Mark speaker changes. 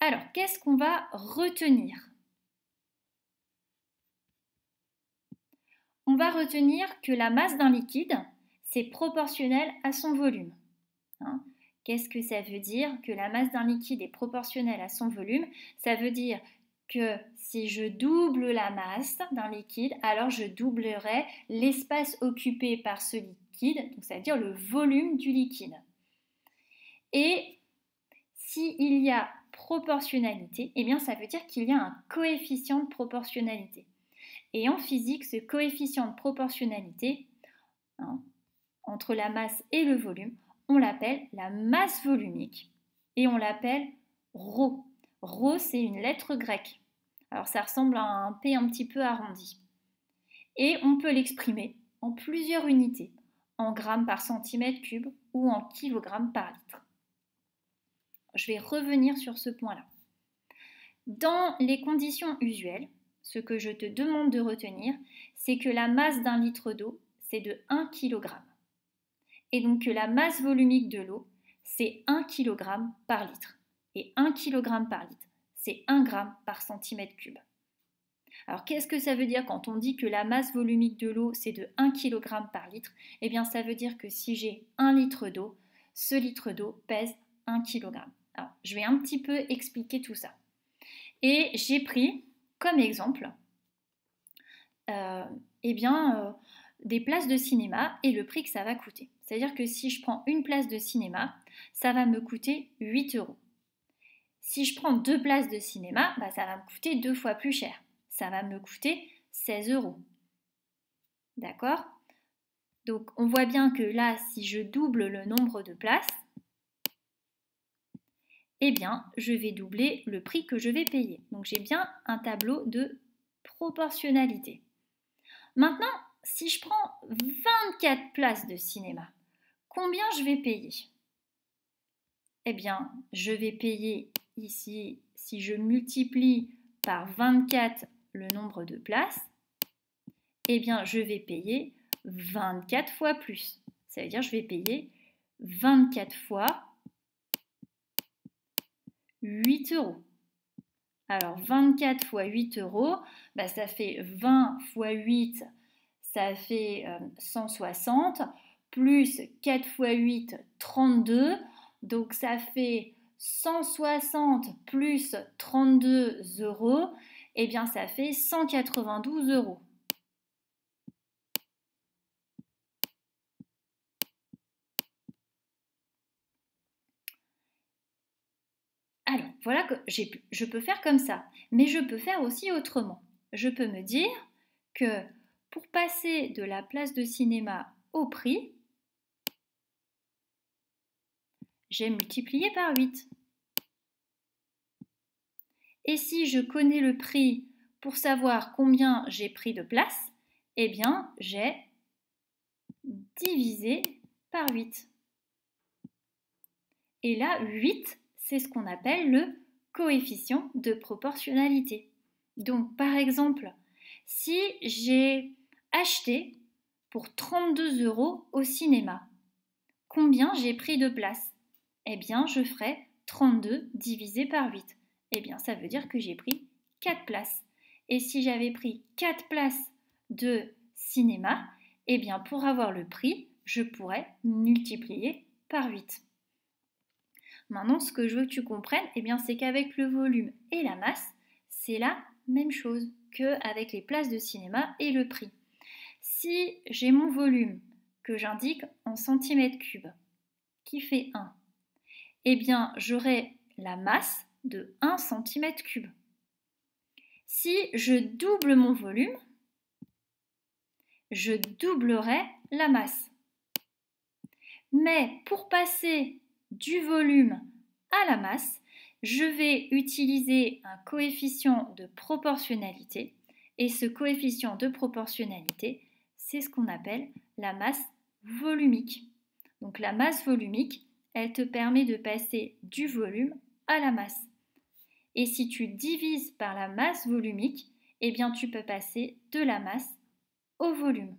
Speaker 1: Alors, qu'est-ce qu'on va retenir? On va retenir que la masse d'un liquide, c'est proportionnel à son volume. Hein? Qu'est-ce que ça veut dire que la masse d'un liquide est proportionnelle à son volume? Ça veut dire que si je double la masse d'un liquide, alors je doublerai l'espace occupé par ce liquide, donc ça veut dire le volume du liquide. Et s'il y a proportionnalité, eh bien ça veut dire qu'il y a un coefficient de proportionnalité. Et en physique, ce coefficient de proportionnalité, entre la masse et le volume, on l'appelle la masse volumique et on l'appelle ρ. Ρ, c'est une lettre grecque. Alors ça ressemble à un P un petit peu arrondi. Et on peut l'exprimer en plusieurs unités, en grammes par centimètre cube ou en kilogrammes par litre. Je vais revenir sur ce point-là. Dans les conditions usuelles, ce que je te demande de retenir, c'est que la masse d'un litre d'eau, c'est de 1 kg. Et donc que la masse volumique de l'eau, c'est 1 kg par litre. Et 1 kg par litre, c'est 1 g par centimètre cube. Alors qu'est-ce que ça veut dire quand on dit que la masse volumique de l'eau, c'est de 1 kg par litre? Eh bien ça veut dire que si j'ai 1 litre d'eau, ce litre d'eau pèse 1 kg. Alors je vais un petit peu expliquer tout ça. Et j'ai pris comme exemple des places de cinéma et le prix que ça va coûter. C'est-à-dire que si je prends une place de cinéma, ça va me coûter 8 €. Si je prends 2 places de cinéma, ça va me coûter 2 fois plus cher. Ça va me coûter 16 €. D'accord? Donc on voit bien que là, si je double le nombre de places, eh bien, je vais doubler le prix que je vais payer. Donc j'ai bien un tableau de proportionnalité. Maintenant, si je prends 24 places de cinéma, combien je vais payer? Eh bien, je vais payer ici, si je multiplie par 24 le nombre de places, eh bien, je vais payer 24 fois plus. Ça veut dire que je vais payer 24 fois 8 €. Alors, 24 fois 8 €, ça fait 20 fois 8, ça fait 160, plus 4 fois 8, 32. Donc, ça fait 160 plus 32 €, eh bien, ça fait 192 €. Alors, voilà que je peux faire comme ça, mais je peux faire aussi autrement. Je peux me dire que pour passer de la place de cinéma au prix, j'ai multiplié par 8. Et si je connais le prix pour savoir combien j'ai pris de place, eh bien, j'ai divisé par 8. Et là, 8, c'est ce qu'on appelle le coefficient de proportionnalité. Donc, par exemple, si j'ai acheté pour 32 € au cinéma, combien j'ai pris de place? Eh bien, je ferai 32 divisé par 8. Eh bien, ça veut dire que j'ai pris 4 places. Et si j'avais pris 4 places de cinéma, eh bien, pour avoir le prix, je pourrais multiplier par 8. Maintenant, ce que je veux que tu comprennes, eh bien, c'est qu'avec le volume et la masse, c'est la même chose qu'avec les places de cinéma et le prix. Si j'ai mon volume que j'indique en centimètres cubes, qui fait 1, eh bien, j'aurai la masse de 1 cm3. Si je double mon volume, je doublerai la masse. Mais pour passer du volume à la masse, je vais utiliser un coefficient de proportionnalité. Et ce coefficient de proportionnalité, c'est ce qu'on appelle la masse volumique. Donc la masse volumique, elle te permet de passer du volume à la masse. Et si tu divises par la masse volumique, eh bien tu peux passer de la masse au volume.